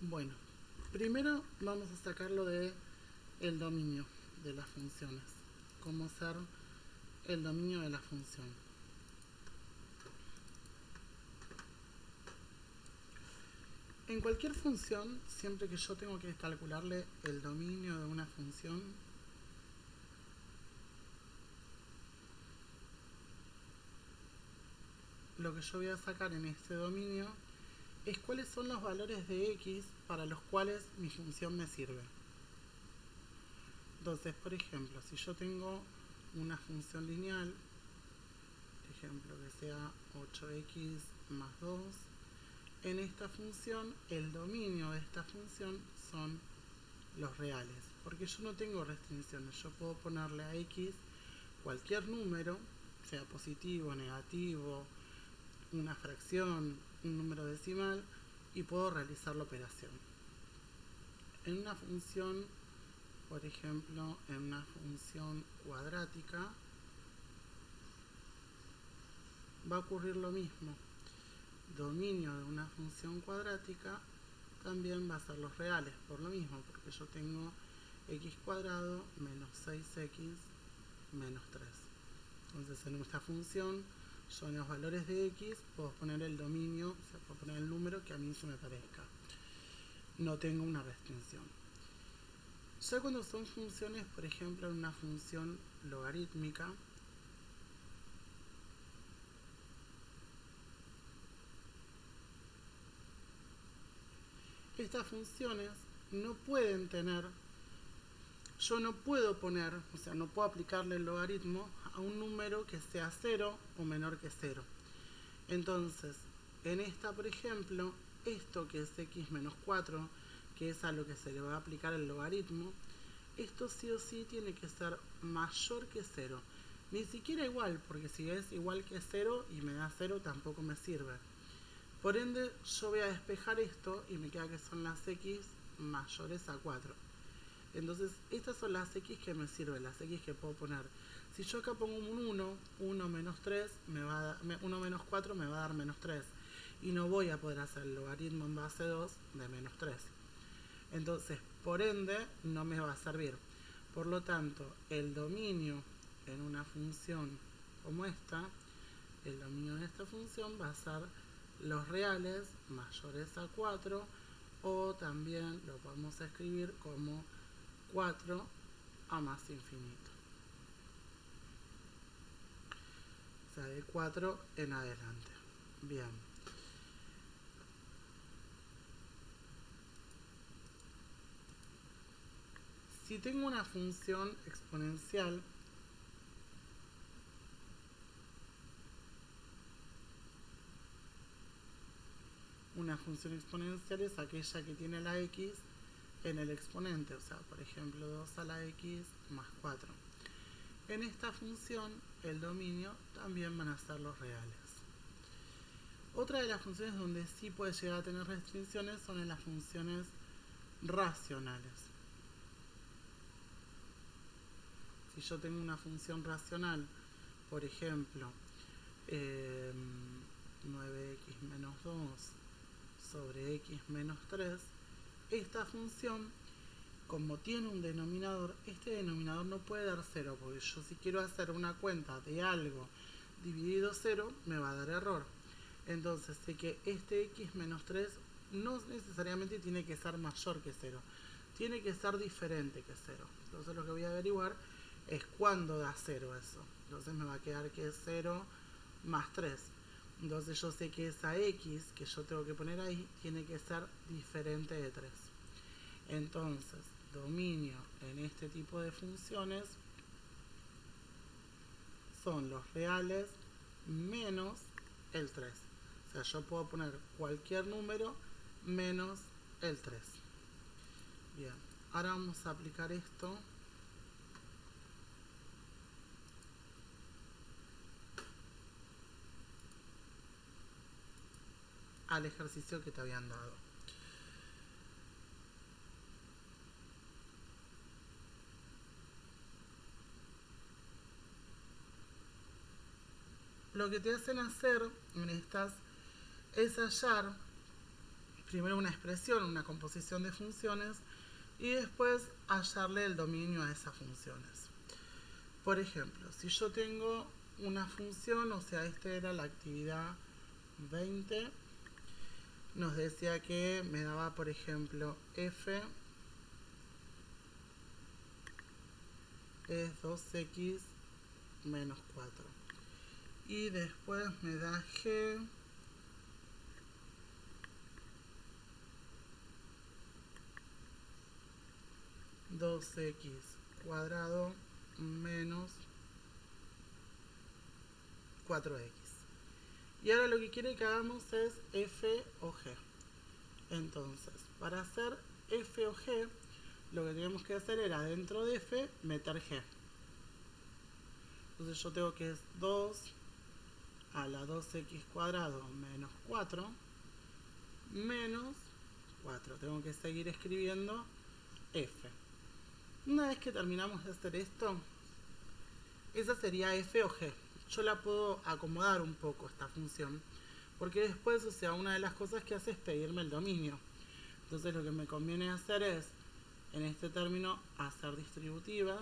Bueno, primero vamos a sacarlo de el dominio de las funciones. Cómo hacer el dominio de la función. En cualquier función, siempre que yo tengo que calcularle el dominio de una función, lo que yo voy a sacar en este dominio es cuáles son los valores de x para los cuales mi función me sirve. Entonces, por ejemplo, si yo tengo una función lineal, por ejemplo, que sea 8x más 2, en esta función, el dominio de esta función son los reales, porque yo no tengo restricciones. Yo puedo ponerle a x cualquier número, sea positivo, negativo, una fracción, un número decimal, y puedo realizar la operación. En una función, por ejemplo, en una función cuadrática, va a ocurrir lo mismo. Dominio de una función cuadrática también va a ser los reales, por lo mismo, porque yo tengo x cuadrado menos 6x menos 3. Entonces, en esta función, yo en los valores de x puedo poner el dominio, o sea, puedo poner el número que a mí se me parezca. No tengo una restricción. Ya cuando son funciones, por ejemplo, en una función logarítmica, estas funciones no pueden tener, yo no puedo poner, o sea, no puedo aplicarle el logaritmo a un número que sea 0 o menor que 0. Entonces, en esta, por ejemplo, esto que es x menos 4, que es a lo que se le va a aplicar el logaritmo, esto sí o sí tiene que ser mayor que 0. Ni siquiera igual, porque si es igual que 0 y me da 0 tampoco me sirve. Por ende, yo voy a despejar esto y me queda que son las x mayores a 4. Entonces, estas son las x que me sirven, las x que puedo poner. Si yo acá pongo un 1 menos 3, 1 menos 4 me va a dar menos 3. Y no voy a poder hacer el logaritmo en base 2 de menos 3. Entonces, por ende, no me va a servir. Por lo tanto, el dominio en una función como esta, el dominio de esta función va a ser los reales mayores a 4, o también lo podemos escribir como 4 a más infinito. O sea, de 4 en adelante. Bien. Si tengo una función exponencial, una función exponencial es aquella que tiene la x en el exponente, o sea, por ejemplo, 2 a la x más 4. En esta función, el dominio también van a ser los reales. Otra de las funciones donde sí puede llegar a tener restricciones son en las funciones racionales. Si yo tengo una función racional, por ejemplo, 9x menos 2 sobre x menos 3, esta función, como tiene un denominador, este denominador no puede dar 0, porque yo si quiero hacer una cuenta de algo dividido 0, me va a dar error. Entonces sé que este x menos 3 no necesariamente tiene que ser mayor que 0, tiene que ser diferente que 0. Entonces lo que voy a averiguar es cuándo da 0 eso. Entonces me va a quedar que es 0 más 3. Entonces yo sé que esa x que yo tengo que poner ahí tiene que ser diferente de 3. Entonces, dominio en este tipo de funciones son los reales menos el 3. O sea, yo puedo poner cualquier número menos el 3. Bien, ahora vamos a aplicar esto al ejercicio que te habían dado. Lo que te hacen hacer en estas es hallar primero una expresión, una composición de funciones, y después hallarle el dominio a esas funciones. Por ejemplo, si yo tengo una función, o sea, esta era la actividad 20, nos decía que me daba, por ejemplo, f es 2x menos 4. Y después me da g 2x cuadrado menos 4x. Y ahora lo que quiere que hagamos es f o g. Entonces, para hacer f o g, lo que teníamos que hacer era dentro de f meter g. Entonces yo tengo que es 2 a la 2x cuadrado menos 4 menos 4. Tengo que seguir escribiendo f. Una vez que terminamos de hacer esto, esa sería f o g. Yo la puedo acomodar un poco esta función, porque después, o sea, una de las cosas que hace es pedirme el dominio. Entonces lo que me conviene hacer es, en este término, hacer distributivas.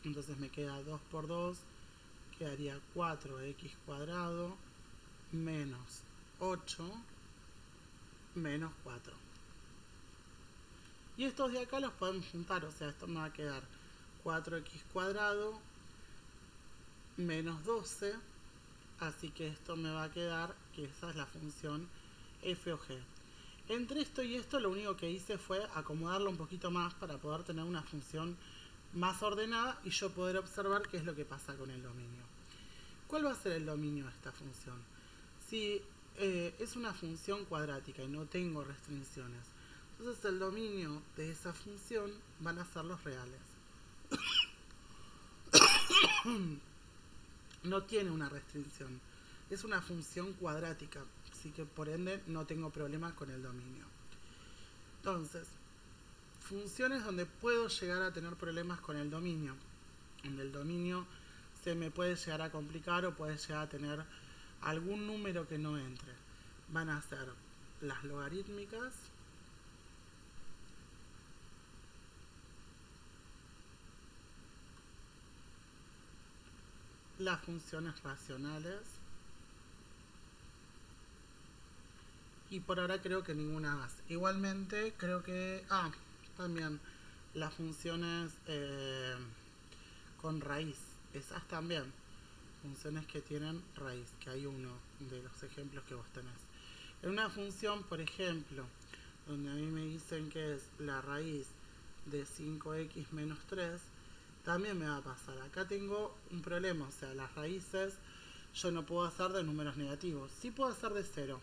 Entonces me queda 2 por 2, quedaría 4x cuadrado menos 8 menos 4. Y estos de acá los podemos juntar, o sea, esto me va a quedar 4x cuadrado menos 12, así que esto me va a quedar que esa es la función f o g. Entre esto y esto lo único que hice fue acomodarlo un poquito más para poder tener una función más ordenada y yo poder observar qué es lo que pasa con el dominio. ¿Cuál va a ser el dominio de esta función? Si es una función cuadrática y no tengo restricciones, entonces el dominio de esa función van a ser los reales. No tiene una restricción, es una función cuadrática, así que por ende no tengo problemas con el dominio. Entonces, funciones donde puedo llegar a tener problemas con el dominio, donde el dominio se me puede llegar a complicar o puede llegar a tener algún número que no entre, van a ser las logarítmicas, las funciones racionales, y por ahora creo que ninguna más. Igualmente creo que también las funciones con raíz, esas también, funciones que tienen raíz, que hay uno de los ejemplos que vos tenés. En una función, por ejemplo, donde a mí me dicen que es la raíz de 5x menos 3, también me va a pasar. Acá tengo un problema, o sea, las raíces yo no puedo hacer de números negativos. Sí puedo hacer de 0,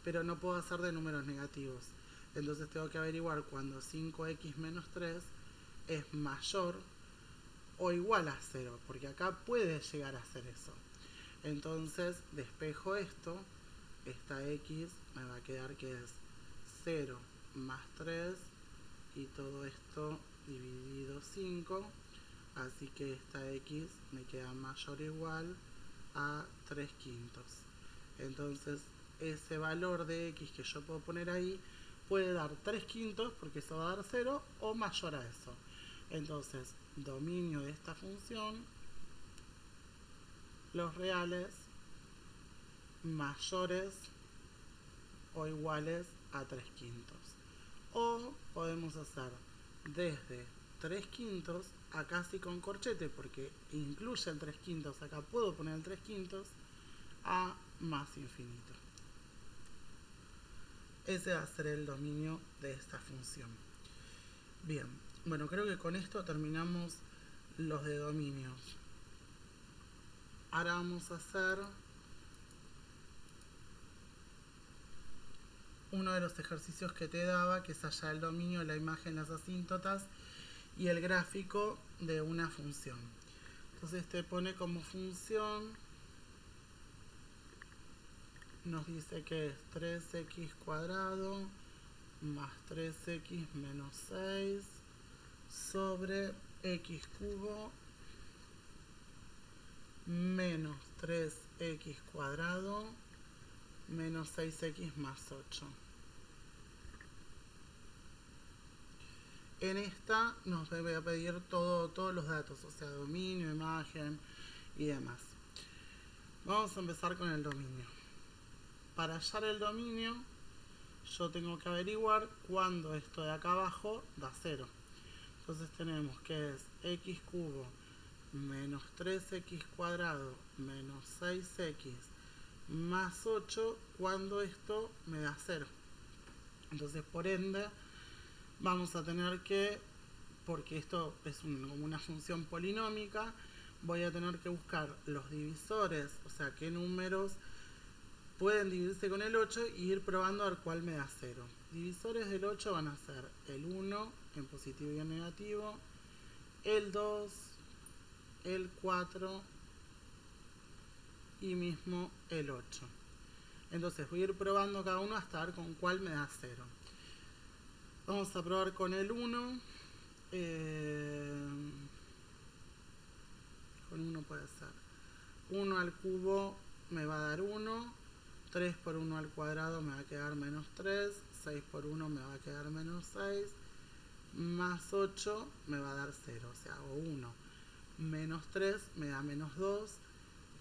pero no puedo hacer de números negativos. Entonces tengo que averiguar cuando 5x menos 3 es mayor o igual a 0, porque acá puede llegar a ser eso. Entonces despejo esto, esta x me va a quedar que es 0 más 3 y todo esto dividido 5, así que esta x me queda mayor o igual a 3 quintos. Entonces ese valor de x que yo puedo poner ahí puede dar 3 quintos porque eso va a dar 0 o mayor a eso. Entonces, dominio de esta función, los reales mayores o iguales a 3 quintos. O podemos hacer desde 3 quintos, acá sí con corchete porque incluye el 3 quintos, acá puedo poner el 3 quintos, a más infinito. Ese va a ser el dominio de esta función. Bien, bueno, creo que con esto terminamos los de dominios. Ahora vamos a hacer uno de los ejercicios que te daba, que es hallar el dominio de la imagen, las asíntotas y el gráfico de una función. Entonces te pone como función, nos dice que es 3x cuadrado más 3x menos 6 sobre x cubo menos 3x cuadrado menos 6x más 8. En esta nos debe pedir todos los datos, o sea, dominio, imagen y demás. Vamos a empezar con el dominio. Para hallar el dominio, yo tengo que averiguar cuándo esto de acá abajo da 0. Entonces tenemos que es x cubo menos 3x cuadrado menos 6x más 8 cuando esto me da 0. Entonces, por ende, vamos a tener que, porque esto es como una función polinómica, voy a tener que buscar los divisores, o sea, qué números pueden dividirse con el 8 y ir probando a ver cuál me da 0. Divisores del 8 van a ser el 1 en positivo y en negativo, el 2, el 4 y mismo el 8. Entonces voy a ir probando cada uno hasta ver con cuál me da 0. Vamos a probar con el 1. Con 1 puede ser 1 al cubo me va a dar 1, 3 por 1 al cuadrado me va a quedar menos 3, 6 por 1 me va a quedar menos 6, más 8 me va a dar 0, o sea, hago 1, menos 3 me da menos 2,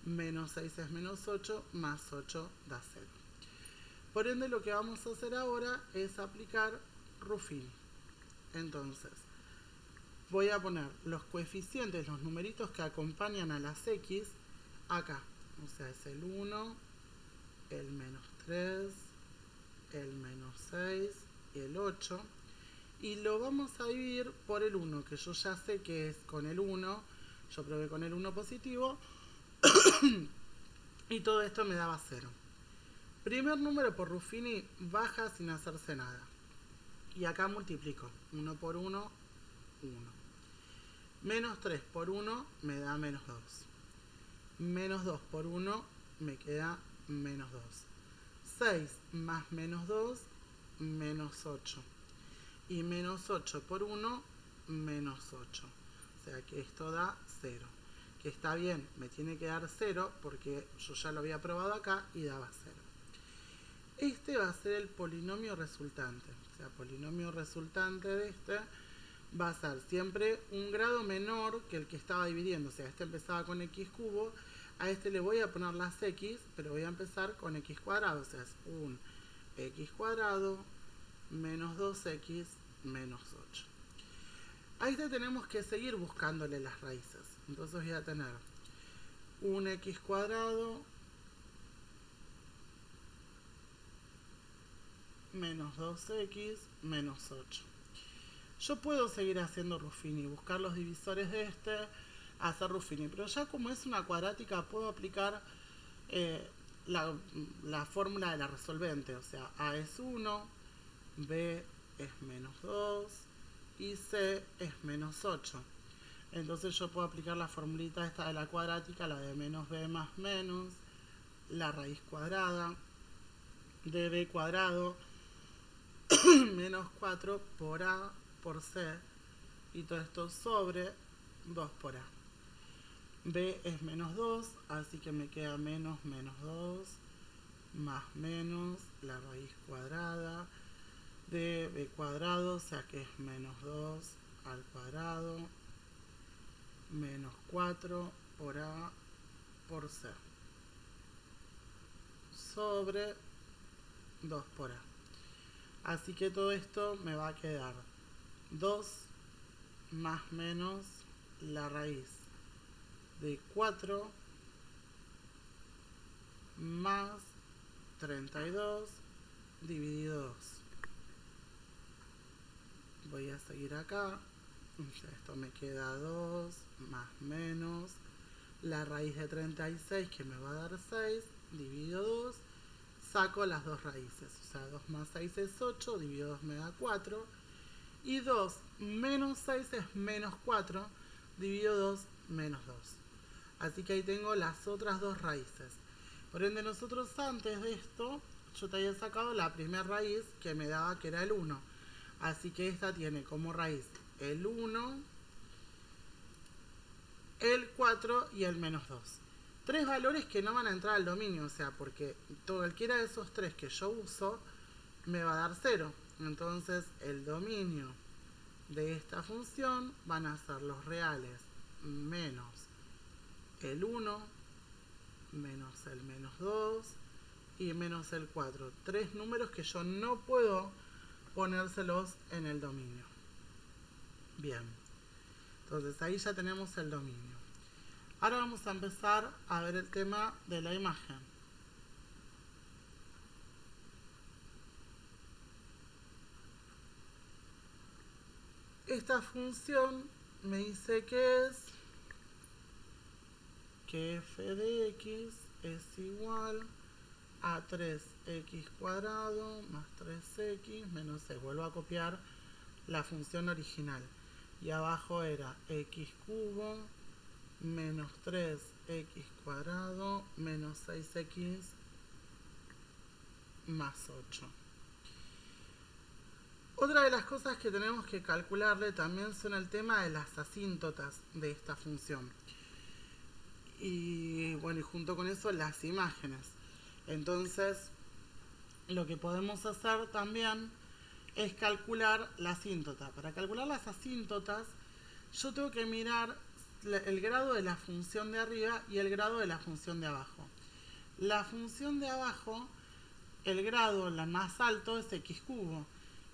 menos 6 es menos 8, más 8 da 0. Por ende, lo que vamos a hacer ahora es aplicar Ruffini. Entonces, voy a poner los coeficientes, los numeritos que acompañan a las x acá. O sea, es el 1, el menos 3, el menos 6 y el 8. Y lo vamos a dividir por el 1, que yo ya sé que es con el 1. Yo probé con el 1 positivo. Y todo esto me daba 0. Primer número por Ruffini baja sin hacerse nada. Y acá multiplico. 1 por 1, 1. Menos 3 por 1 me da menos 2. Menos 2 por 1 me queda menos 2. 6 más menos 2, menos 8. Y menos 8 por 1, menos 8. O sea que esto da 0. Que está bien, me tiene que dar 0 porque yo ya lo había probado acá y daba 0. Este va a ser el polinomio resultante. O sea, polinomio resultante de este va a ser siempre un grado menor que el que estaba dividiendo. O sea, este empezaba con x cubo. A este le voy a poner las x, pero voy a empezar con x cuadrado. O sea, es un x cuadrado menos 2x menos 8. A este tenemos que seguir buscándole las raíces. Entonces voy a tener un x cuadrado menos 2x menos 8. Yo puedo seguir haciendo Ruffini, buscar los divisores de este, hacer Ruffini, pero ya como es una cuadrática puedo aplicar la fórmula de la resolvente, o sea, A es 1, B es menos 2 y C es menos 8. Entonces yo puedo aplicar la formulita esta de la cuadrática, la de menos B más menos, la raíz cuadrada de B cuadrado menos 4 por A por C y todo esto sobre 2 por A. B es menos 2, así que me queda menos menos 2 más menos la raíz cuadrada de B cuadrado, o sea que es menos 2 al cuadrado menos 4 por A por C sobre 2 por A. Así que todo esto me va a quedar 2 más menos la raíz de 4 más 32 dividido 2. Voy a seguir acá. Esto me queda 2 más menos la raíz de 36 que me va a dar 6 dividido 2. Saco las dos raíces, o sea, 2 más 6 es 8, dividido 2 me da 4, y 2 menos 6 es menos 4, dividido 2 menos 2. Así que ahí tengo las otras dos raíces. Por ende, nosotros antes de esto, yo te había sacado la primera raíz que me daba que era el 1. Así que esta tiene como raíz el 1, el 4 y el menos 2. tres valores que no van a entrar al dominio, o sea, porque cualquiera de esos tres que yo uso me va a dar 0. Entonces el dominio de esta función van a ser los reales menos el 1, menos el menos 2 y menos el 4. Tres números que yo no puedo ponérselos en el dominio. Bien, entonces ahí ya tenemos el dominio. Ahora vamos a empezar a ver el tema de la imagen. Esta función me dice que f de x es igual a 3x cuadrado más 3x menos c. Vuelvo a copiar la función original. Y abajo era x cubo menos 3x cuadrado menos 6x más 8. Otra de las cosas que tenemos que calcularle también son el tema de las asíntotas de esta función. Y bueno, y junto con eso las imágenes. Entonces, lo que podemos hacer también es calcular la asíntota. Para calcular las asíntotas, yo tengo que mirar el grado de la función de arriba y el grado de la función de abajo. La función de abajo, el grado la más alto es x cubo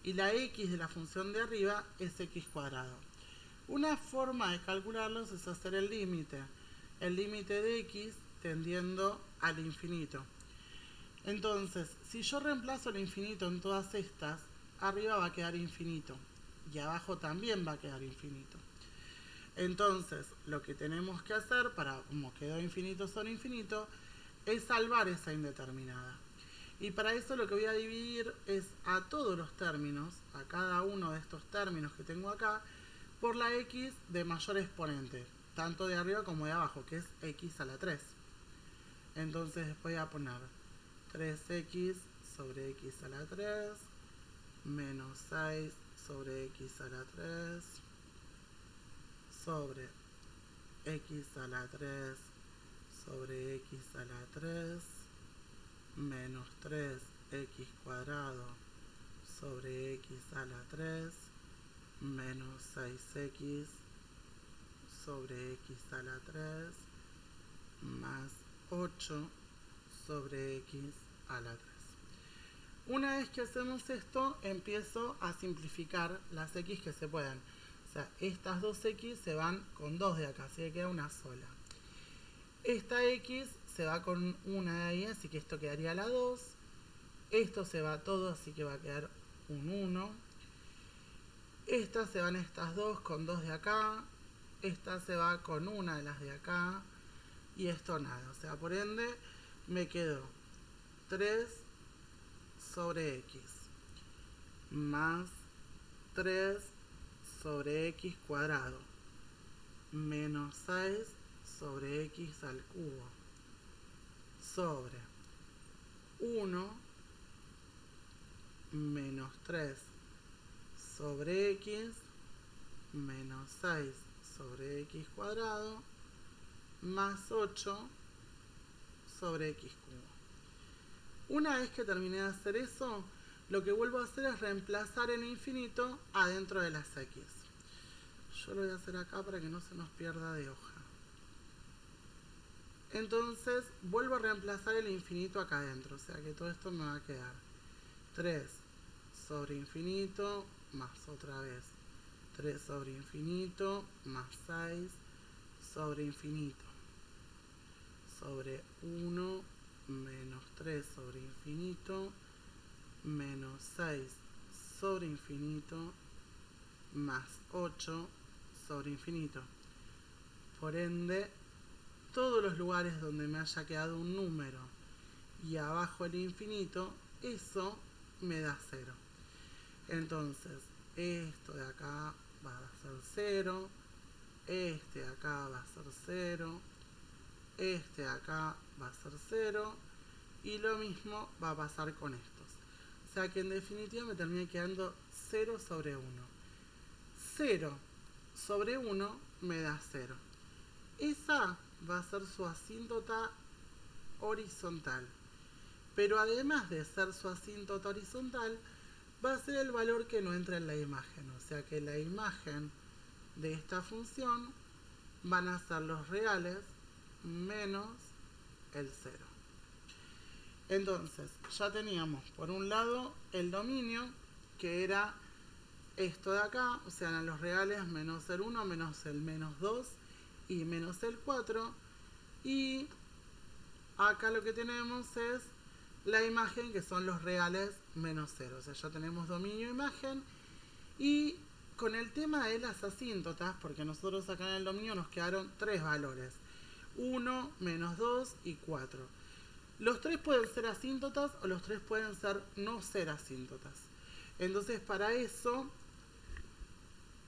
y la x de la función de arriba es x cuadrado. Una forma de calcularlos es hacer el límite de x tendiendo al infinito. Entonces, si yo reemplazo el infinito en todas estas, arriba va a quedar infinito y abajo también va a quedar infinito. Entonces, lo que tenemos que hacer para, como quedó infinito sobre infinito, es salvar esa indeterminada. Y para eso lo que voy a dividir es a todos los términos, a cada uno de estos términos que tengo acá, por la x de mayor exponente, tanto de arriba como de abajo, que es x a la 3. Entonces voy a poner 3x sobre x a la 3 menos 6 sobre x a la 3 sobre x a la 3 sobre x a la 3 menos 3x cuadrado sobre x a la 3 menos 6x sobre x a la 3 más 8 sobre x a la 3. Una vez que hacemos esto, empiezo a simplificar las x que se puedan. O sea, estas dos x se van con 2 de acá, así que queda una sola. Esta x se va con una de ahí, así que esto quedaría la 2. Esto se va todo, así que va a quedar un 1. Estas se van estas dos con 2 de acá. Esta se va con una de las de acá. Y esto nada. O sea, por ende, me quedó 3 sobre x más 3 sobre x cuadrado menos 6 sobre x al cubo sobre 1 menos 3 sobre x menos 6 sobre x cuadrado más 8 sobre x cubo. Una vez que terminé de hacer eso, lo que vuelvo a hacer es reemplazar el infinito adentro de las x. Yo lo voy a hacer acá para que no se nos pierda de hoja. Entonces vuelvo a reemplazar el infinito acá adentro, o sea que todo esto me va a quedar 3 sobre infinito más otra vez 3 sobre infinito más 6 sobre infinito sobre 1 menos 3 sobre infinito menos 6 sobre infinito más 8 sobre infinito. Por ende, todos los lugares donde me haya quedado un número y abajo el infinito, eso me da 0. Entonces, esto de acá va a ser 0, este de acá va a ser 0, este de acá va a ser 0, y lo mismo va a pasar con estos. O sea que en definitiva me termina quedando 0 sobre 1. 0 sobre 1 me da 0. Esa va a ser su asíntota horizontal. Pero además de ser su asíntota horizontal, va a ser el valor que no entra en la imagen. O sea que la imagen de esta función van a ser los reales menos el 0. Entonces, ya teníamos por un lado el dominio, que era esto de acá, o sea, eran los reales menos el 1, menos el menos 2 y menos el 4. Y acá lo que tenemos es la imagen, que son los reales menos 0. O sea, ya tenemos dominio e imagen. Y con el tema de las asíntotas, porque nosotros acá en el dominio nos quedaron 3 valores: 1, menos 2 y 4. Los 3 pueden ser asíntotas o los 3 pueden ser no ser asíntotas. Entonces, para eso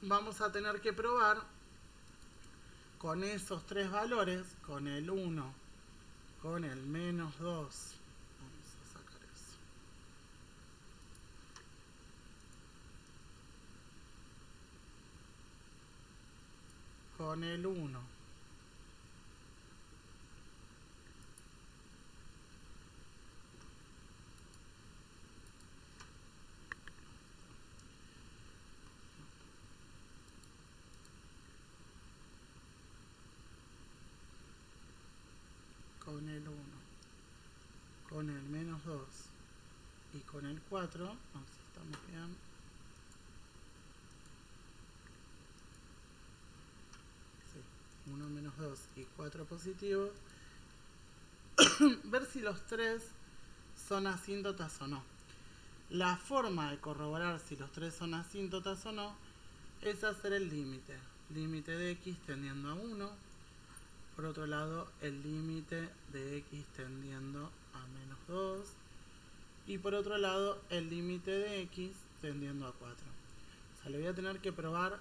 vamos a tener que probar con esos 3 valores, con el 1, con el menos 2. Vamos a sacar eso. Con el 1. Con el 1, con el menos 2 y con el 4, vamos a ver si estamos bien. Sí, 1 menos 2 y 4 positivos. Ver si los 3 son asíntotas o no. La forma de corroborar si los 3 son asíntotas o no es hacer el límite. Límite de x tendiendo a 1. Por otro lado, el límite de x tendiendo a menos 2. Y por otro lado, el límite de x tendiendo a 4. O sea, le voy a tener que probar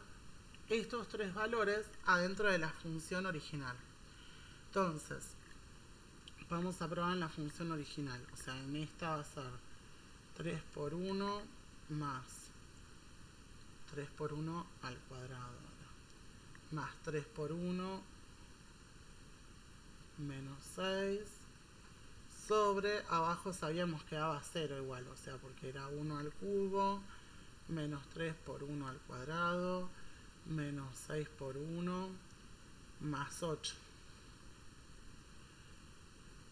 estos 3 valores adentro de la función original. Entonces, vamos a probar en la función original. O sea, en esta va a ser 3 por 1 más 3 por 1 al cuadrado. Más 3 por 1 menos 6. Sobre, abajo sabíamos que daba 0 igual. O sea, porque era 1 al cubo. Menos 3 por 1 al cuadrado. Menos 6 por 1. Más 8.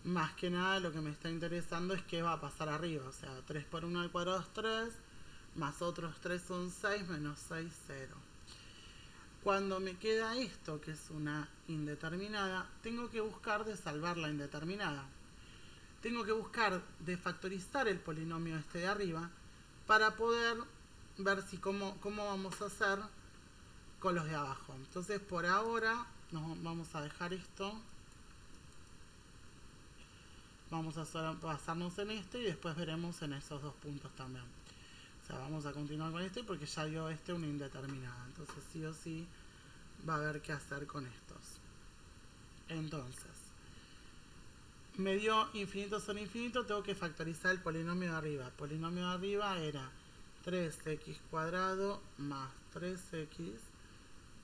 Más que nada lo que me está interesando es qué va a pasar arriba. O sea, 3 por 1 al cuadrado es 3. Más otros 3 son 6. Menos 6, 0. Cuando me queda esto, que es una indeterminada, tengo que buscar de salvar la indeterminada. Tengo que buscar de factorizar el polinomio este de arriba para poder ver si cómo vamos a hacer con los de abajo. Entonces, por ahora, nos vamos a dejar esto. Vamos a basarnos en este y después veremos en esos 2 puntos también. O sea, vamos a continuar con este porque ya dio este una indeterminada. Entonces, sí o sí, va a haber que hacer con estos. Entonces, me dio infinito sobre infinito, tengo que factorizar el polinomio de arriba. El polinomio de arriba era 3x cuadrado más 3x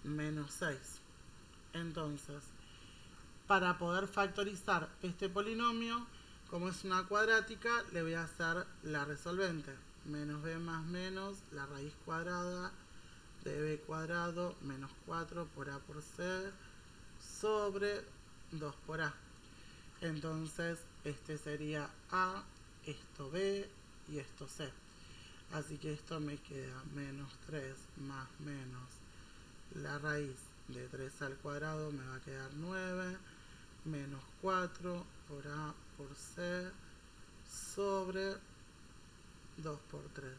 menos 6. Entonces, para poder factorizar este polinomio, como es una cuadrática, le voy a hacer la resolvente. Menos b más menos la raíz cuadrada de b cuadrado menos 4 por a por c sobre 2 por a. Entonces, este sería a, esto b y esto c. Así que esto me queda menos 3 más menos la raíz de 3 al cuadrado, me va a quedar 9, menos 4 por a por c sobre 2 por 3.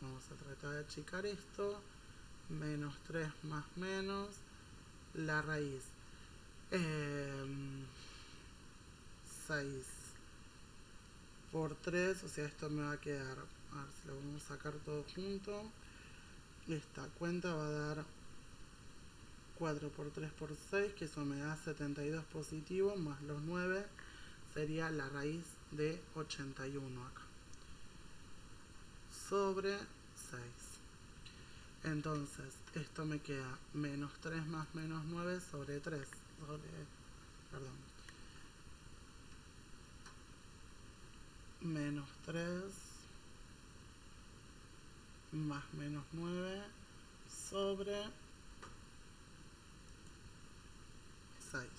Vamos a tratar de achicar esto. Menos 3 más menos la raíz 6 por 3, o sea, esto me va a quedar, a ver si lo vamos a sacar todo junto. Esta cuenta va a dar 4 por 3 por 6, que eso me da 72 positivo, más los 9 sería la raíz de 81 acá. Sobre 6. Entonces, esto me queda menos 3 más menos 9 sobre 3. sobre, perdón, menos 3 más menos 9 sobre 6.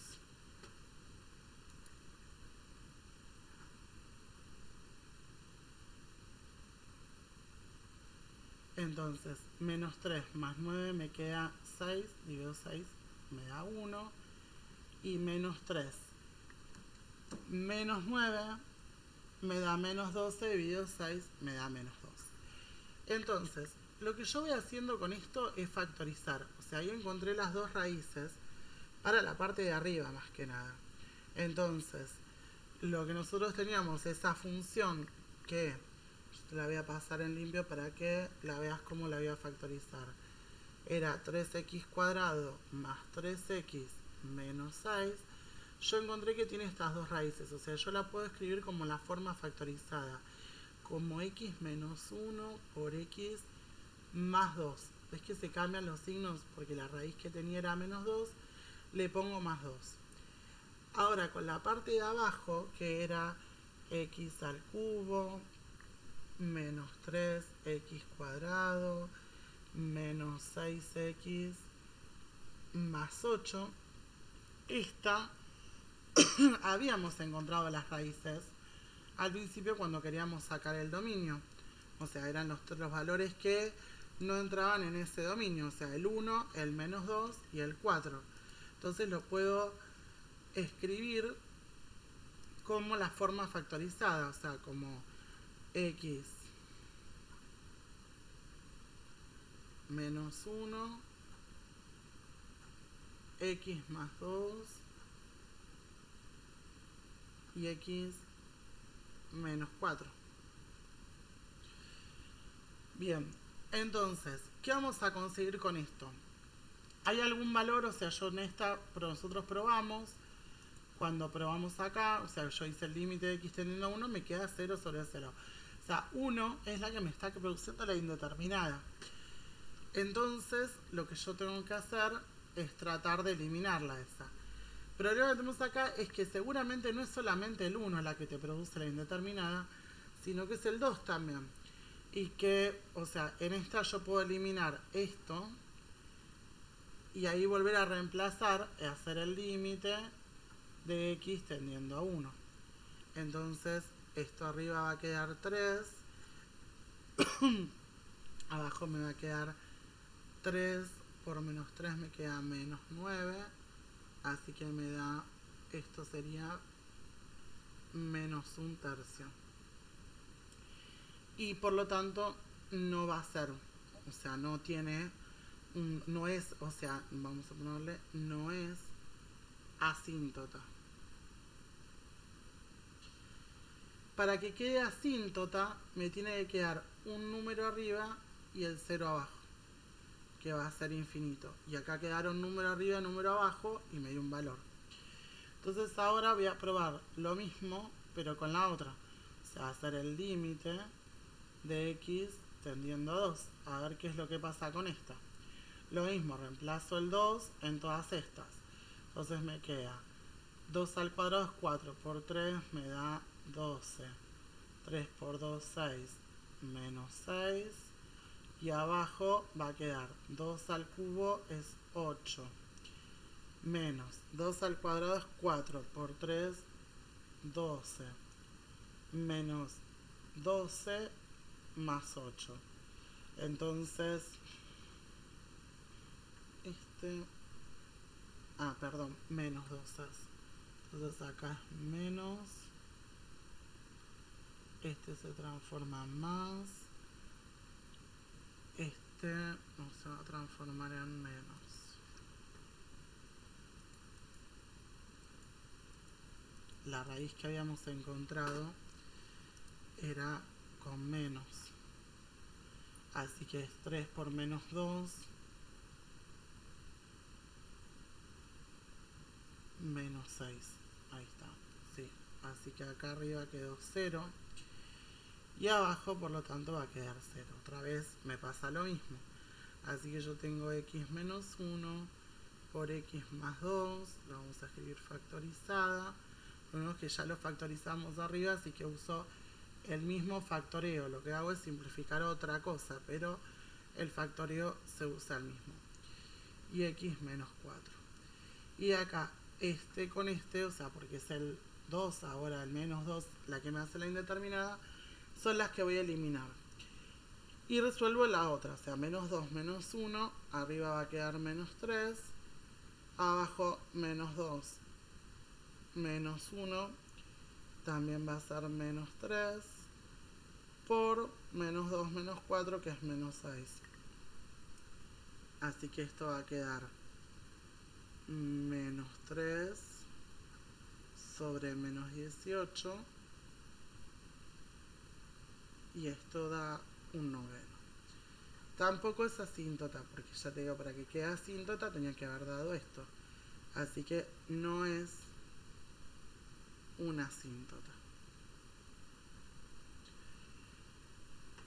Entonces, menos 3 más 9 me queda 6, divido 6, me da 1. Y menos 3 menos 9 me da menos 12, dividido 6 me da menos 12. Entonces, lo que yo voy haciendo con esto es factorizar. O sea, yo encontré las dos raíces para la parte de arriba más que nada. Entonces, lo que nosotros teníamos, esa función que te la voy a pasar en limpio para que la veas cómo la voy a factorizar. Era 3x cuadrado más 3x menos 6. Yo encontré que tiene estas dos raíces, o sea, yo la puedo escribir como la forma factorizada, como x menos 1 por x más 2. ¿Ves que se cambian los signos? Porque la raíz que tenía era menos 2, le pongo más 2. Ahora con la parte de abajo, que era x al cubo menos 3x cuadrado menos 6x más 8, esta habíamos encontrado las raíces al principio cuando queríamos sacar el dominio. O sea, eran los valores que no entraban en ese dominio. O sea, el 1, el menos 2 y el 4. Entonces lo puedo escribir como la forma factorizada. O sea, como x menos 1, x más 2 y x menos 4. Bien, entonces, ¿qué vamos a conseguir con esto? ¿Hay algún valor? O sea, yo en esta, pero nosotros probamos, cuando probamos acá, o sea, yo hice el límite de x tendiendo a 1, me queda 0 sobre 0. O sea, 1 es la que me está produciendo la indeterminada. Entonces, lo que yo tengo que hacer es tratar de eliminarla esa. Pero lo que tenemos acá es que seguramente no es solamente el 1 la que te produce la indeterminada, sino que es el 2 también. Y que, o sea, en esta yo puedo eliminar esto y ahí volver a reemplazar y hacer el límite de x tendiendo a 1. Entonces, esto arriba va a quedar 3, abajo me va a quedar 3 por menos 3 me queda menos 9, así que me da, esto sería menos 1/3. Y por lo tanto no va a ser, o sea, no tiene, no es, o sea, vamos a ponerle, no es asíntota. Para que quede asíntota me tiene que quedar un número arriba y el 0 abajo, que va a ser infinito. Y acá quedaron número arriba, número abajo y me dio un valor. Entonces ahora voy a probar lo mismo, pero con la otra. O sea, hacer el límite de x tendiendo a 2. A ver qué es lo que pasa con esta. Lo mismo, reemplazo el 2 en todas estas. Entonces me queda 2 al cuadrado es 4 por 3 me da 12. 3 por 2, 6 menos 6. Y abajo va a quedar 2 al cubo es 8. Menos 2 al cuadrado es 4 por 3, 12. Menos 12 más 8. Entonces, menos 12. Entonces acá es menos. Este se transforma en más. Este no se va a transformar en menos. La raíz que habíamos encontrado era con menos. Así que es 3 por menos 2 menos 6. Ahí está. Sí. Así que acá arriba quedó 0. Y abajo, por lo tanto, va a quedar 0. Otra vez me pasa lo mismo. Así que yo tengo x menos 1, por x más 2, lo vamos a escribir factorizada. Vemos que ya lo factorizamos arriba, así que uso el mismo factoreo. Lo que hago es simplificar otra cosa, pero el factoreo se usa el mismo. Y x menos 4. Y acá, este con este, o sea, porque es el 2, ahora el menos 2, la que me hace la indeterminada, son las que voy a eliminar. Y resuelvo la otra, o sea, menos 2 menos 1, arriba va a quedar menos 3, abajo menos 2 menos 1, también va a ser menos 3, por menos 2 menos 4, que es menos 6. Así que esto va a quedar menos 3 sobre menos 18, y esto da un noveno. Tampoco es asíntota, porque ya te digo, para que quede asíntota tenía que haber dado esto. Así que no es una asíntota.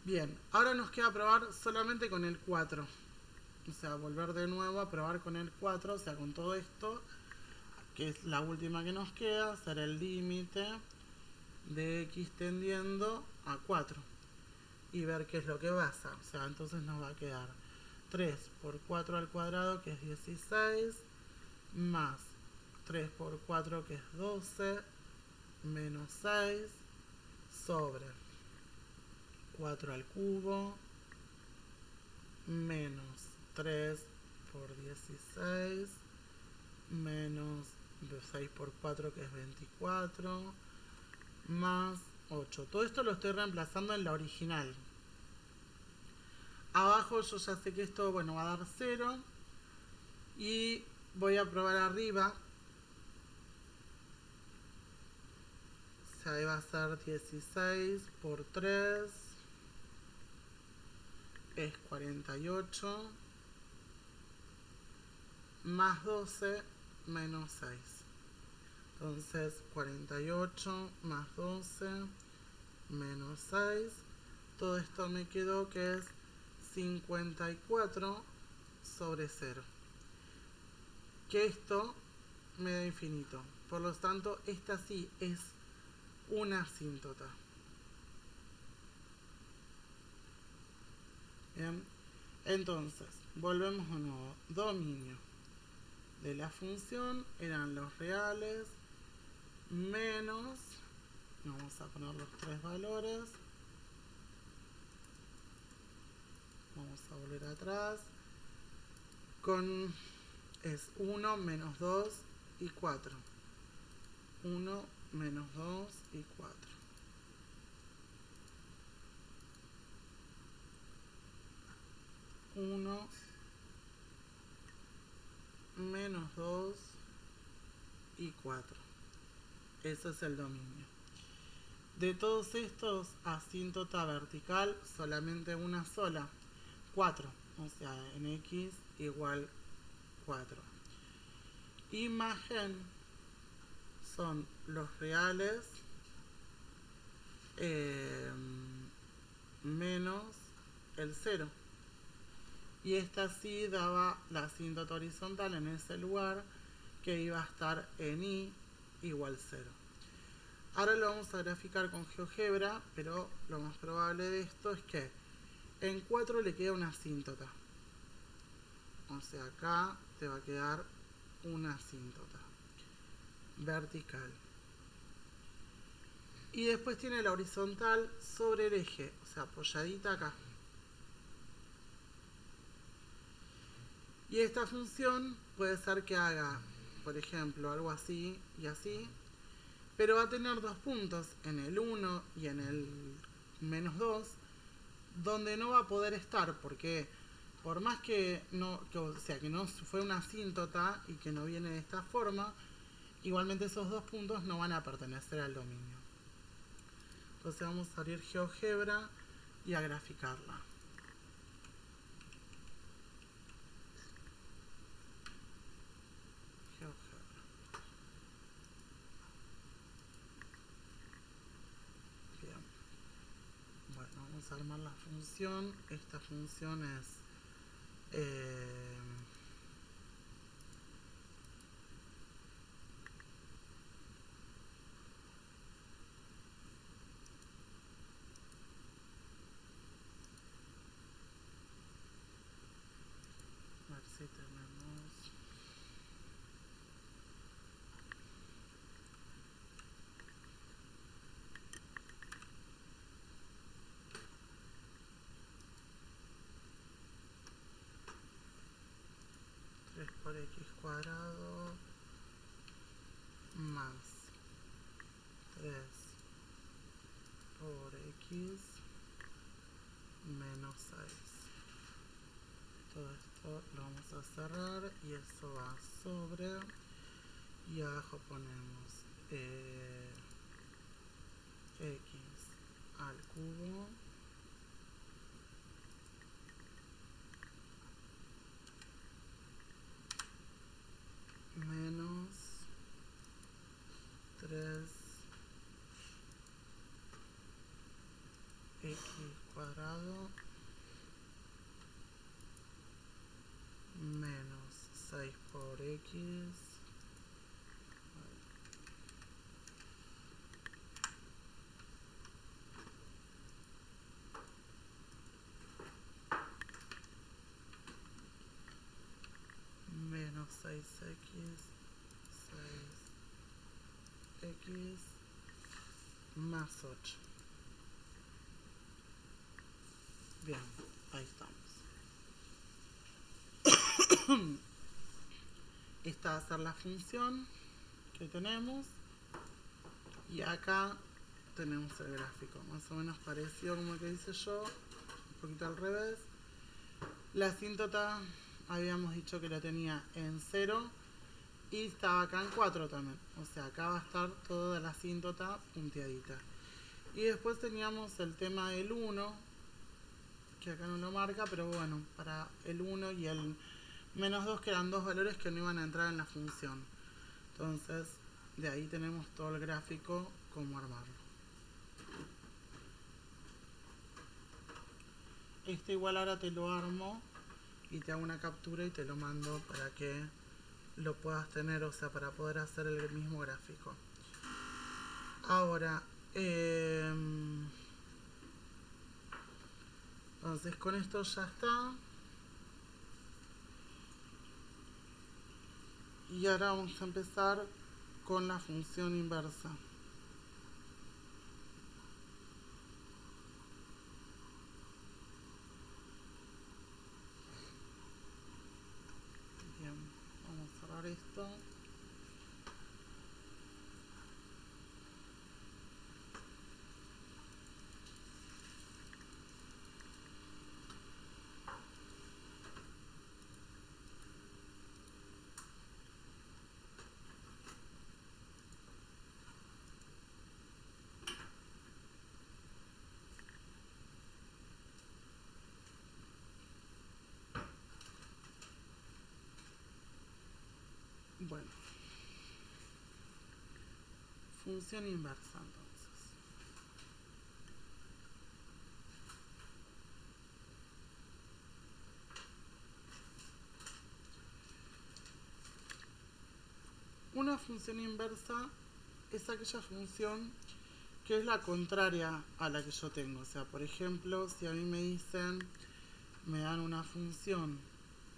Bien, ahora nos queda probar solamente con el 4. O sea, volver de nuevo a probar con el 4, o sea, con todo esto, que es la última que nos queda, hacer el límite de x tendiendo a 4. Y ver qué es lo que pasa. O sea, entonces nos va a quedar 3 por 4 al cuadrado, que es 16, más 3 por 4, que es 12, menos 6, sobre 4 al cubo, menos 3 por 16, menos 6 por 4, que es 24, más 8. Todo esto lo estoy reemplazando en la original. Abajo yo ya sé que esto, bueno, va a dar 0. Y voy a probar arriba. O sea, ahí va a ser 16 por 3. Es 48. Más 12 menos 6. Entonces 48 más 12 menos 6. Todo esto me quedó que es 54 sobre 0. Que esto me da infinito. Por lo tanto, esta sí es una asíntota. Bien. Entonces, volvemos de nuevo. Dominio de la función eran los reales menos, vamos a poner los tres valores, vamos a volver atrás, con es 1 menos 2 y 4. 1 menos 2 y 4. 1 menos 2 y 4. Ese es el dominio. De todos estos, asíntota vertical, solamente una sola, 4. O sea, en x igual 4. Imagen son los reales menos el 0. Y esta sí daba la asíntota horizontal en ese lugar, que iba a estar en y igual 0. Ahora lo vamos a graficar con GeoGebra, pero lo más probable de esto es que en 4 le queda una asíntota. O sea, acá te va a quedar una asíntota vertical. Y después tiene la horizontal sobre el eje, o sea, apoyadita acá. Y esta función puede ser que haga, por ejemplo, algo así y así, pero va a tener dos puntos, en el 1 y en el menos 2, donde no va a poder estar, porque por más que no, que no fue una asíntota y que no viene de esta forma, igualmente esos dos puntos no van a pertenecer al dominio. Entonces vamos a abrir GeoGebra y a graficarla. Vamos a armar la función. Esta función es cuadrado más 3 por x menos 6. Todo esto lo vamos a cerrar y eso va sobre, y abajo ponemos x al cubo menos 3 x cuadrado menos 6 por x menos 6x más 8. Bien, ahí estamos. Esta va a ser la función que tenemos, y acá tenemos el gráfico, más o menos parecido como el que hice yo, un poquito al revés. La asíntota habíamos dicho que la tenía en 0 y estaba acá en 4 también, o sea, acá va a estar toda la asíntota punteadita. Y después teníamos el tema del 1, que acá no lo marca, pero bueno, para el 1 y el menos 2, que eran dos valores que no iban a entrar en la función. Entonces, de ahí tenemos todo el gráfico, cómo armarlo. Este igual ahora te lo armo y te hago una captura y te lo mando para que lo puedas tener, o sea, para poder hacer el mismo gráfico. Ahora, entonces con esto ya está. Y ahora vamos a empezar con la función inversa. Bien, vamos a cerrar esto. Bueno, función inversa entonces. Una función inversa es aquella función que es la contraria a la que yo tengo. O sea, por ejemplo, si a mí me dan una función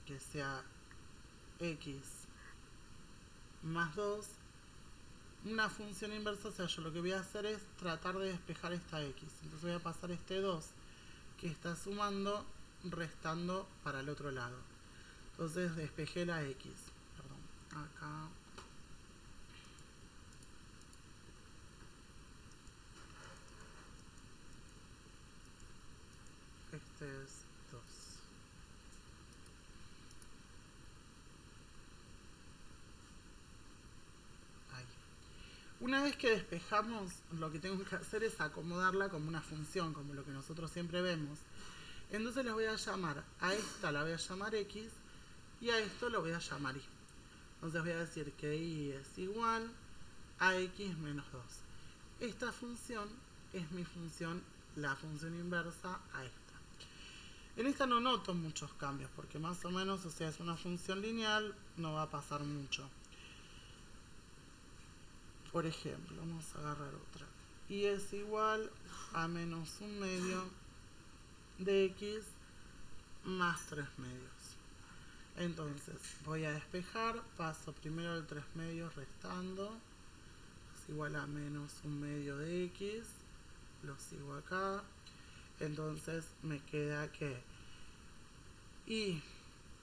que sea x más 2, una función inversa, o sea, yo lo que voy a hacer es tratar de despejar esta x. Entonces voy a pasar este 2 que está sumando, restando para el otro lado. Entonces despejé la x. Perdón, acá. Este es 2. Ahí. Una vez que despejamos, lo que tengo que hacer es acomodarla como una función, como lo que nosotros siempre vemos. Entonces les voy a llamar, a esta la voy a llamar x y a esto lo voy a llamar y. Entonces voy a decir que y es igual a x menos 2. Esta función es mi función, la función inversa a esta. En esta no noto muchos cambios, porque más o menos, o sea, es una función lineal, no va a pasar mucho. Por ejemplo, vamos a agarrar otra. Y es igual a menos 1/2 de x más 3/2. Entonces, voy a despejar, paso primero el 3/2 restando, es igual a menos 1/2 de x, lo sigo acá. Entonces me queda que y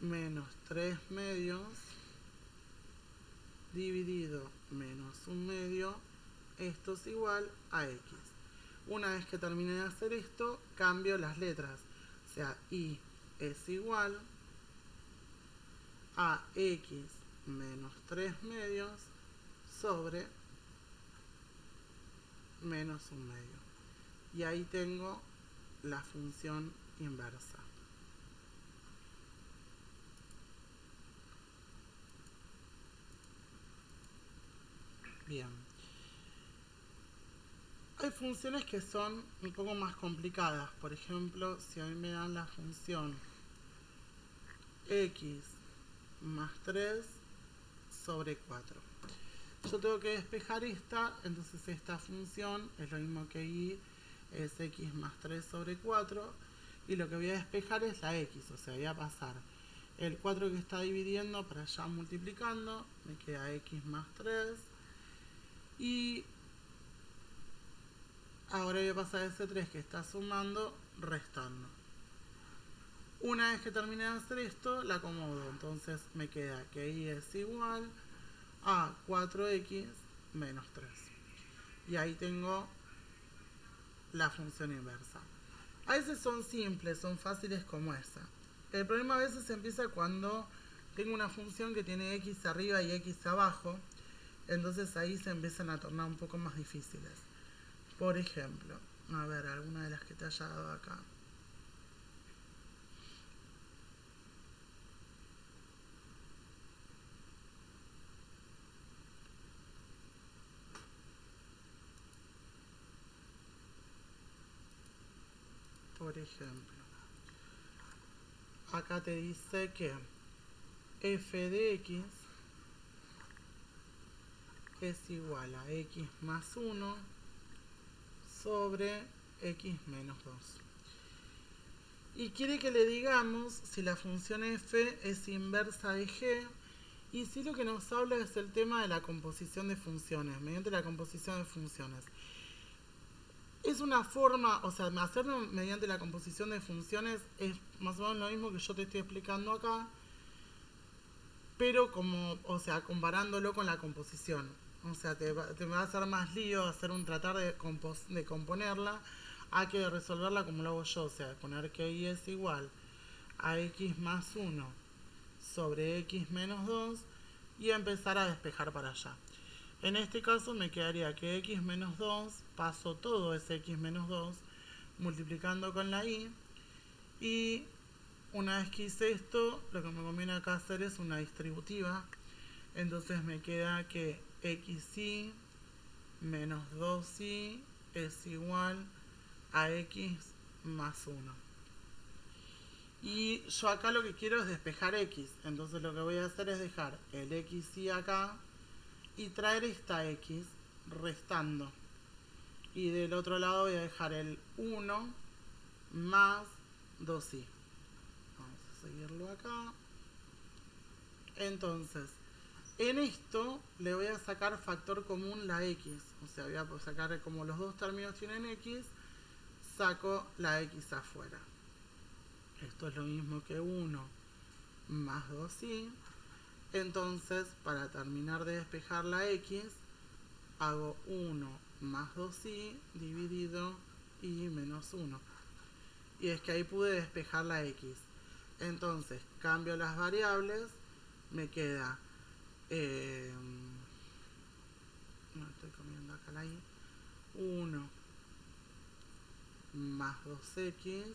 menos 3/2 dividido menos 1/2, esto es igual a x. Una vez que termine de hacer esto, cambio las letras. O sea, y es igual a x menos 3/2 sobre menos 1/2. Y ahí tengo la función inversa. Bien. Hay funciones que son un poco más complicadas. Por ejemplo, si a mí me dan la función x más 3 sobre 4. Yo tengo que despejar esta, entonces esta función es lo mismo que y es x más 3 sobre 4. Y lo que voy a despejar es la x, o sea, voy a pasar el 4 que está dividiendo para allá multiplicando, me queda x más 3. Y ahora voy a pasar ese 3 que está sumando, restando. Una vez que termine de hacer esto, la acomodo. Entonces me queda que y es igual a 4x menos 3. Y ahí tengo la función inversa. A veces son simples, son fáciles como esa. El problema a veces empieza cuando tengo una función que tiene x arriba y x abajo. Entonces ahí se empiezan a tornar un poco más difíciles. Por ejemplo, a ver, alguna de las que te haya dado acá. Por ejemplo, acá te dice que f de x es igual a x más 1 sobre x menos 2. Y quiere que le digamos si la función f es inversa de g, y si lo que nos habla es el tema de la composición de funciones, mediante la composición de funciones. Es una forma, o sea, hacerlo mediante la composición de funciones es más o menos lo mismo que yo te estoy explicando acá, pero como, o sea, comparándolo con la composición. O sea, te va a hacer más lío hacer un tratar de componerla a que resolverla como lo hago yo. O sea, poner que y es igual a x más 1 sobre x menos 2 y empezar a despejar para allá. En este caso me quedaría que x menos 2, paso todo ese x menos 2 multiplicando con la y, y una vez que hice esto, lo que me conviene acá hacer es una distributiva. Entonces me queda que xy menos 2y es igual a x más 1. Y yo acá lo que quiero es despejar x. Entonces lo que voy a hacer es dejar el xy acá y traer esta x restando. Y del otro lado voy a dejar el 1 más 2y. Vamos a seguirlo acá. Entonces, en esto le voy a sacar factor común la x. O sea, voy a sacar, como los dos términos tienen x, saco la x afuera. Esto es lo mismo que 1 más 2y. Entonces, para terminar de despejar la x, hago 1 más 2y dividido y menos 1. Y es que ahí pude despejar la x. Entonces, cambio las variables, me queda... no estoy comiendo acá la i. 1 más 2x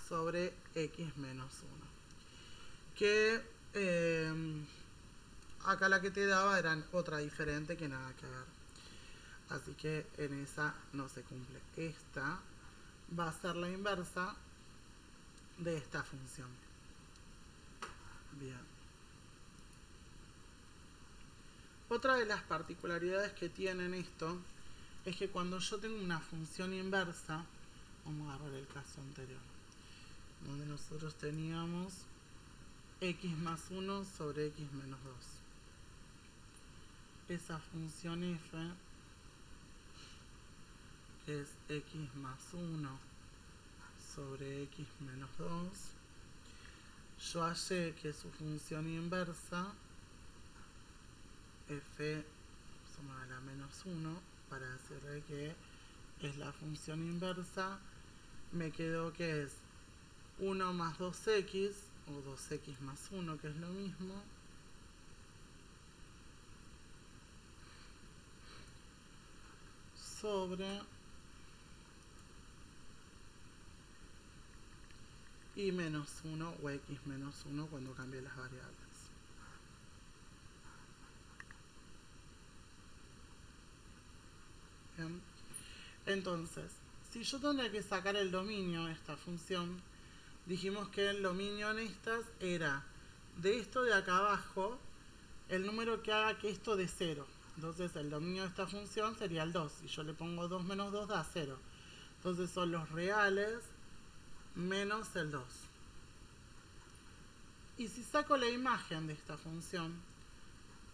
sobre x menos 1. Que acá la que te daba era otra diferente que nada que ver. Así que en esa no se cumple. Esta va a ser la inversa de esta función. Bien. Otra de las particularidades que tienen esto es que cuando yo tengo una función inversa, vamos a agarrar el caso anterior, donde nosotros teníamos x más 1 sobre x menos 2. Esa función f, que es x más 1 sobre x menos 2, yo hallé que su función inversa f sumar a la menos 1 para decirle que es la función inversa. Me quedó que es 1 más 2x, o 2x más 1, que es lo mismo, sobre y menos 1 o x menos 1 cuando cambie las variables. Bien. Entonces, si yo tendría que sacar el dominio de esta función, dijimos que el dominio en estas era de esto de acá abajo, el número que haga que esto de 0. Entonces el dominio de esta función sería el 2. Si yo le pongo 2 menos 2 da 0. Entonces son los reales menos el 2. Y si saco la imagen de esta función,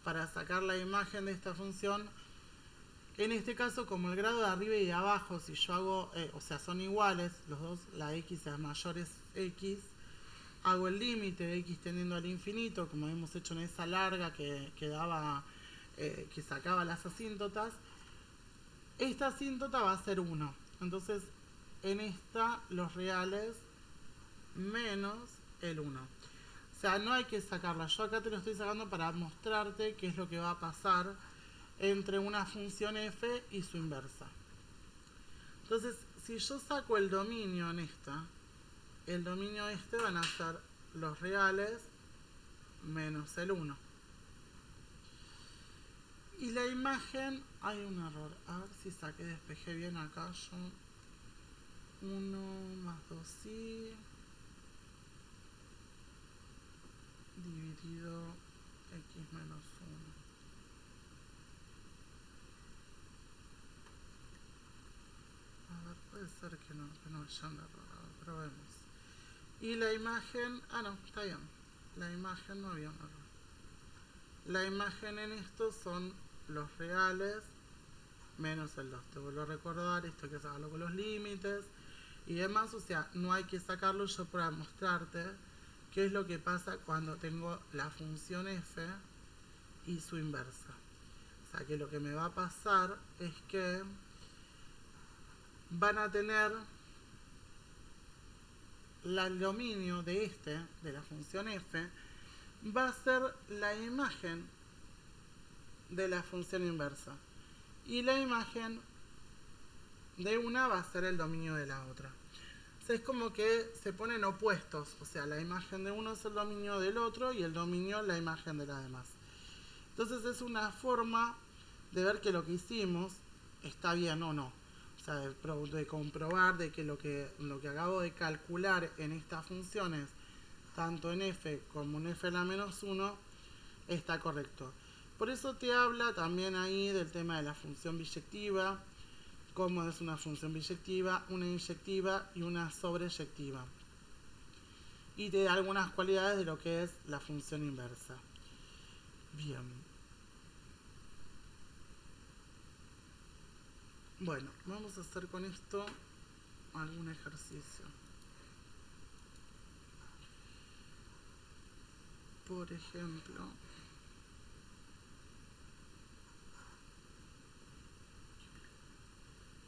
para sacar la imagen de esta función, en este caso como el grado de arriba y de abajo, si yo hago, o sea, son iguales, los dos, la x es mayor es x, hago el límite de x tendiendo al infinito, como hemos hecho en esa larga que daba, que sacaba las asíntotas. Esta asíntota va a ser 1. Entonces, en esta, los reales menos el 1. O sea, no hay que sacarla. Yo acá te lo estoy sacando para mostrarte qué es lo que va a pasar entre una función f y su inversa. Entonces, si yo saco el dominio en esta, el dominio este van a ser los reales menos el 1. Y la imagen, hay un error. A ver si saqué, despejé bien acá yo. 1 más 2i dividido x menos 1. A ver, puede ser que no haya un error. A ver, probemos. Y la imagen, no, está bien. La imagen no había un error. La imagen en esto son los reales menos el 2. Te vuelvo a recordar esto, hay que sacarlo con los límites y demás. O sea, no hay que sacarlo, yo para mostrarte qué es lo que pasa cuando tengo la función f y su inversa. O sea, que lo que me va a pasar es que van a tener el dominio de la función f, va a ser la imagen de la función inversa. Y la imagen de una va a ser el dominio de la otra. O sea, es como que se ponen opuestos. O sea, la imagen de uno es el dominio del otro y el dominio la imagen de la demás. Entonces es una forma de ver que lo que hicimos está bien o no. O sea, de comprobar de que lo que acabo de calcular en estas funciones, tanto en f como en f a la menos 1, está correcto. Por eso te habla también ahí del tema de la función biyectiva, cómo es una función biyectiva, una inyectiva y una sobreyectiva. Y te da algunas cualidades de lo que es la función inversa. Bien. Bueno, vamos a hacer con esto algún ejercicio. Por ejemplo,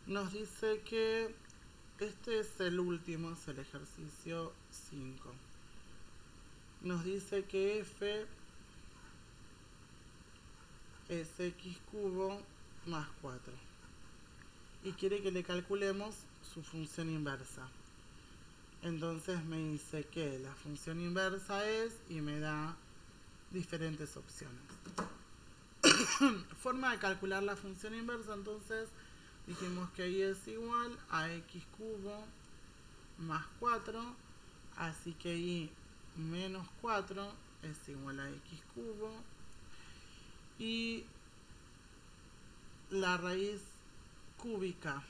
nos dice que este es el último, es el ejercicio 5. Nos dice que f es x cubo más 4. Y quiere que le calculemos su función inversa. Entonces me dice que la función inversa es, y me da diferentes opciones. Forma de calcular la función inversa, entonces dijimos que y es igual a x cubo más 4, así que y menos 4 es igual a x cubo, y la raíz cúbica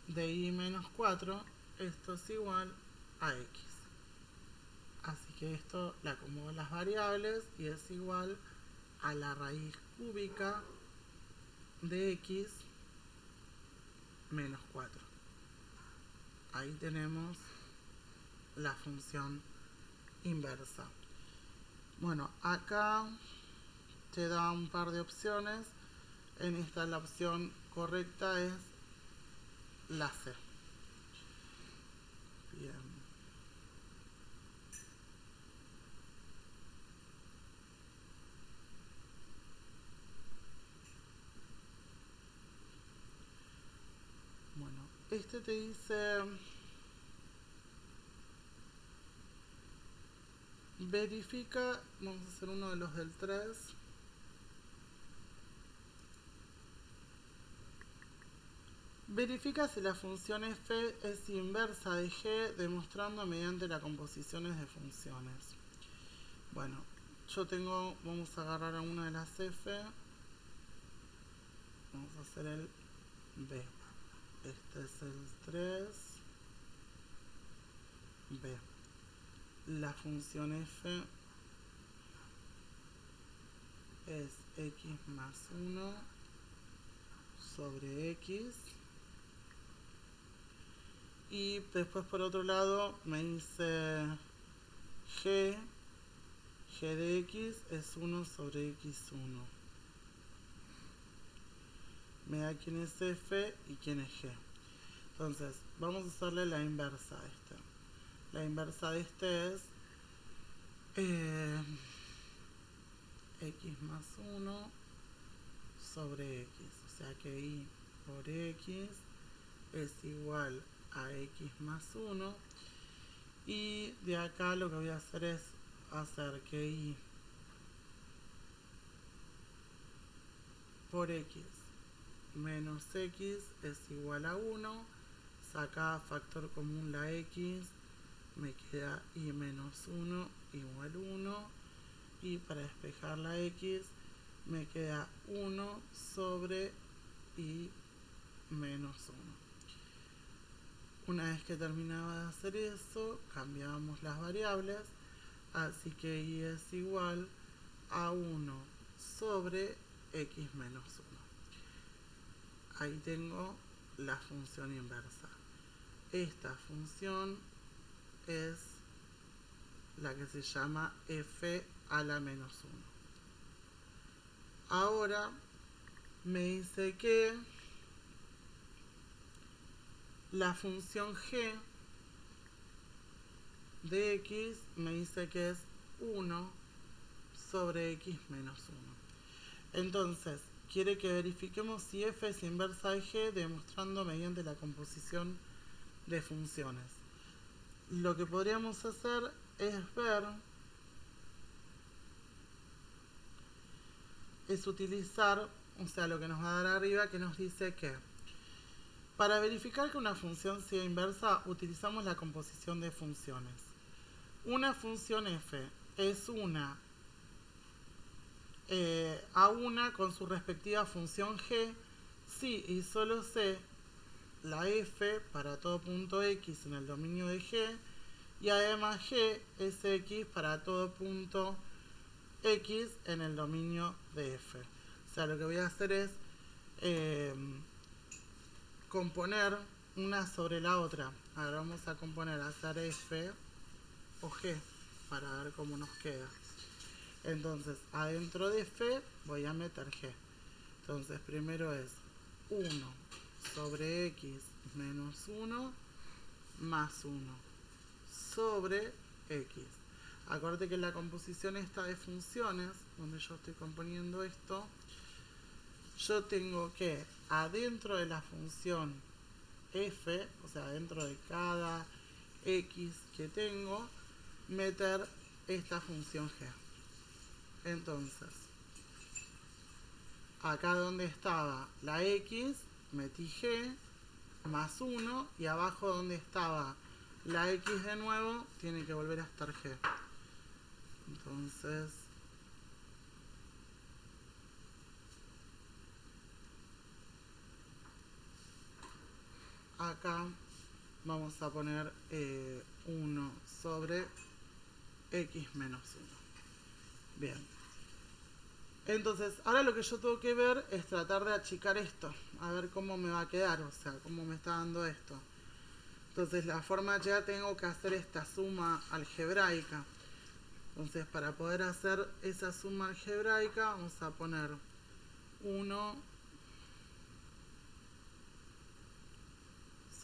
de y menos 4, esto es igual a x. Así que esto le acomodo las variables y es igual a la raíz cúbica de x menos 4. Ahí tenemos la función inversa. Bueno, acá te da un par de opciones. En esta la opción correcta es la C. Bien. Bueno, este te dice, verifica, vamos a hacer uno de los del 3. Verifica si la función f es inversa de g, demostrando mediante las composiciones de funciones. Bueno, yo tengo, vamos a agarrar a una de las f, vamos a hacer el b. Este es el 3, b. La función f es x más 1 sobre x. Y después por otro lado me dice g de x es 1 sobre x1. Me da quién es f y quién es g. Entonces, vamos a hacerle la inversa a este. La inversa de este es x más 1 sobre x. O sea que y por x es igual a x más 1. Y de acá lo que voy a hacer es hacer que y por x menos x es igual a 1. Saca factor común la x, me queda y menos 1 igual 1. Y para despejar la x me queda 1 sobre y menos 1. Una vez que terminaba de hacer eso, cambiábamos las variables, así que y es igual a 1 sobre x menos 1. Ahí tengo la función inversa. Esta función es la que se llama f a la menos 1. Ahora me dice que la función g de x me dice que es 1 sobre x menos 1. Entonces, quiere que verifiquemos si f es inversa de g, demostrando mediante la composición de funciones. Lo que podríamos hacer es ver, es utilizar, o sea, lo que nos va a dar arriba, que nos dice que para verificar que una función sea inversa, utilizamos la composición de funciones. Una función f es una a una con su respectiva función g, si y solo si la f para todo punto x en el dominio de g, y además g es x para todo punto x en el dominio de f. O sea, lo que voy a hacer es componer una sobre la otra. Ahora vamos a componer, hacer f o g para ver cómo nos queda. Entonces, adentro de f voy a meter g. Entonces, primero es 1 sobre x menos 1 más 1 sobre x. Acuérdate que la composición esta de funciones, donde yo estoy componiendo esto, yo tengo que adentro de la función f, o sea, dentro de cada x que tengo, meter esta función g. Entonces, acá donde estaba la x, metí g más 1, y abajo donde estaba la x de nuevo, tiene que volver a estar g. Entonces, acá vamos a poner 1 sobre x menos 1. Bien. Entonces, ahora lo que yo tengo que ver es tratar de achicar esto, a ver cómo me va a quedar, o sea, cómo me está dando esto. Entonces, la forma ya tengo que hacer esta suma algebraica. Entonces, para poder hacer esa suma algebraica, vamos a poner 1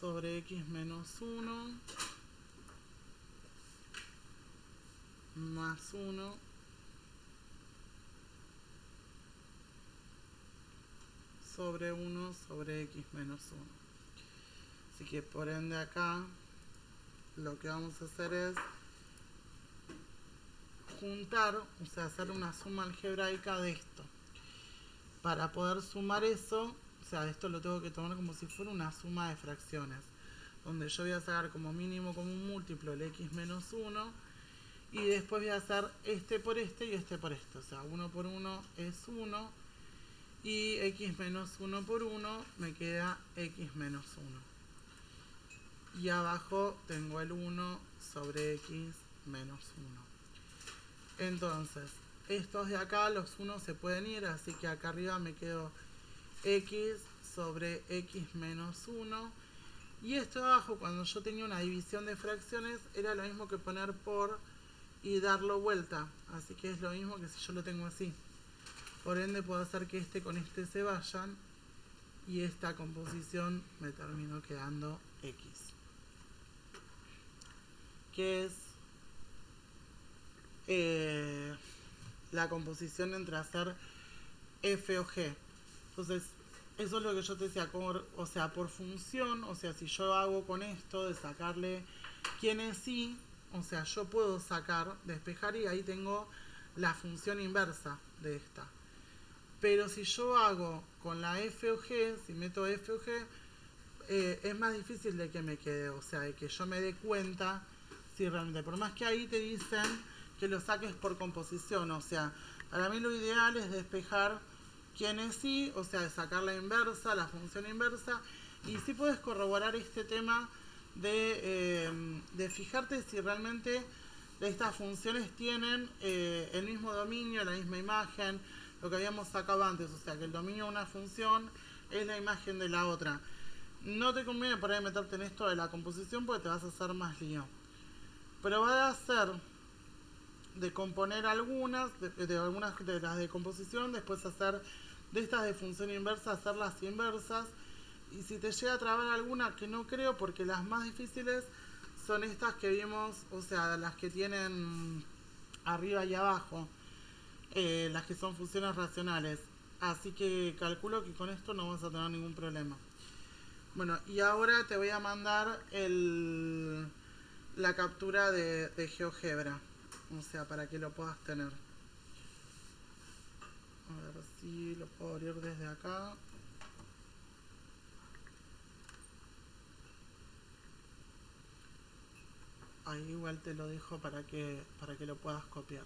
sobre x menos 1 más 1 sobre 1 sobre x menos 1. Así que por ende acá lo que vamos a hacer es juntar, o sea, hacer una suma algebraica de esto. Para poder sumar eso, o sea, esto lo tengo que tomar como si fuera una suma de fracciones, donde yo voy a sacar como mínimo común múltiplo el x menos 1 y después voy a hacer este por este y este por este. O sea, 1 por 1 es 1 y x menos 1 por 1 me queda x menos 1. Y abajo tengo el 1 sobre x menos 1. Entonces, estos de acá, los 1 se pueden ir, así que acá arriba me quedo x sobre x menos 1. Y esto de abajo, cuando yo tenía una división de fracciones, era lo mismo que poner por y darlo vuelta. Así que es lo mismo que si yo lo tengo así. Por ende, puedo hacer que este con este se vayan. Y esta composición me terminó quedando x. Que es la composición entre hacer f o g. Entonces, eso es lo que yo te decía, o sea, por función, o sea, si yo hago con esto de sacarle quién es y, o sea, yo puedo sacar, despejar y ahí tengo la función inversa de esta. Pero si yo hago con la f o g, si meto f o g, es más difícil de que me quede, o sea, de que yo me dé cuenta si realmente, por más que ahí te dicen que lo saques por composición, o sea, para mí lo ideal es despejar quién es y, o sea, de sacar la inversa, la función inversa, y sí puedes corroborar este tema de fijarte si realmente estas funciones tienen el mismo dominio, la misma imagen, lo que habíamos sacado antes, o sea, que el dominio de una función es la imagen de la otra. No te conviene por ahí meterte en esto de la composición porque te vas a hacer más lío. Pero vas a hacer de componer algunas, de algunas de las de composición, después hacer de estas de función inversa, hacer las inversas. Y si te llega a trabar alguna, que no creo, porque las más difíciles son estas que vimos, o sea, las que tienen arriba y abajo, las que son funciones racionales. Así que calculo que con esto no vas a tener ningún problema. Bueno, y ahora te voy a mandar la captura de GeoGebra, o sea, para que lo puedas tener. A ver si lo puedo abrir desde acá. Ahí igual te lo dejo para que lo puedas copiar.